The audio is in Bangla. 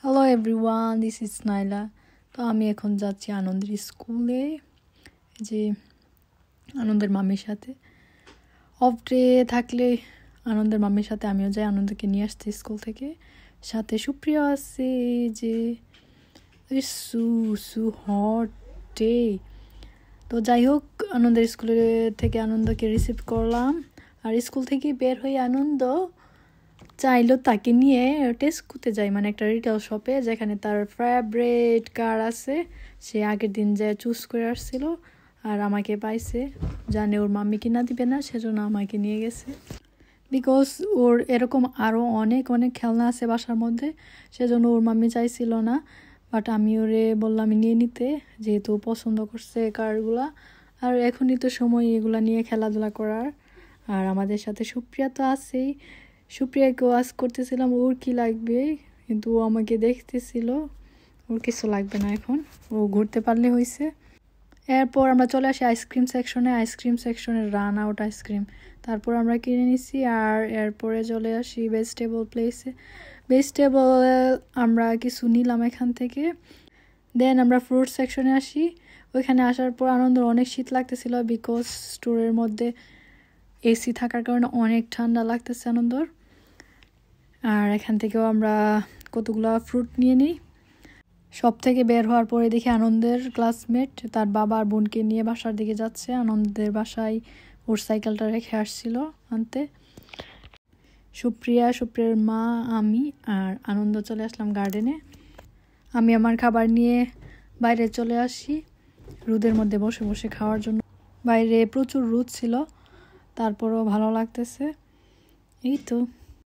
Hello everyone, this is Naila. তো আমি এখন যাচ্ছি আনন্দের স্কুলে, যে আনন্দের মামির সাথে। অফ ডে থাকলে আনন্দের মামির সাথে আমিও যাই আনন্দকে নিয়ে আসতে স্কুল থেকে। সাথে সুপ্রিয়া আছে, যে সু হট ডে। তো যাই হোক, আনন্দের স্কুলে থেকে আনন্দকে রিসিভ করলাম। আর স্কুল থেকে বের হয়ে আনন্দ চাইলো তাকে নিয়ে টেস্কোতে যাই, মানে একটা রিটেল শপে যেখানে তার ফেভারিট কার আছে। সে আগের দিন যে চুজ করে আসছিল আর আমাকে পাইছে, জানে ওর মাম্মি কিনা দিবে না, সেজন্য আমাকে নিয়ে গেছে। বিকজ ওর এরকম আরও অনেক অনেক খেলনা আছে বাসার মধ্যে, সেজন্য ওর মাম্মি চাইছিল না। বাট আমি ওরে বললাম নিয়ে নিতে, যেহেতু পছন্দ করছে কারগুলা। আর এখনই তো সময় এগুলা নিয়ে খেলাধুলা করার। আর আমাদের সাথে সুপ্রিয়া তো আছেই। সুপ্রিয়াকেও আজ করতেছিলাম ওর কি লাগবে, কিন্তু ও আমাকে দেখতেছিল। ওর কিছু লাগবে না, এখন ও ঘুরতে পারলে হয়েছে। এরপর আমরা চলে আসি আইসক্রিম সেকশনে রান আউট আইসক্রিম। তারপর আমরা কিনে নিছি। আর এরপরে চলে আসি ভেজিটেবল প্লেসে। ভেজিটেবল আমরা কিছু নিলাম এখান থেকে। দেন আমরা ফ্রুট সেকশনে আসি। ওইখানে আসার পর আনন্দের অনেক শীত লাগতেছিল, বিকজ স্টোরের মধ্যে এসি থাকার কারণে অনেক ঠান্ডা লাগতেছে আনন্দর। আর এখান থেকেও আমরা কতগুলো ফ্রুট নিয়ে নিই। সব থেকে বের হওয়ার পরে দেখি আনন্দের ক্লাসমেট তার বাবা আর বোনকে নিয়ে বাসার দিকে যাচ্ছে। আনন্দের বাসায় ওর সাইকেলটা রেখে আসছিল আনতে। সুপ্রিয়ার মা, আমি আর আনন্দ চলে আসলাম গার্ডেনে। আমি আমার খাবার নিয়ে বাইরে চলে আসি রোদের মধ্যে বসে বসে খাওয়ার জন্য। বাইরে প্রচুর রোদ ছিল, তারপরও ভালো লাগতেছে। এই তো।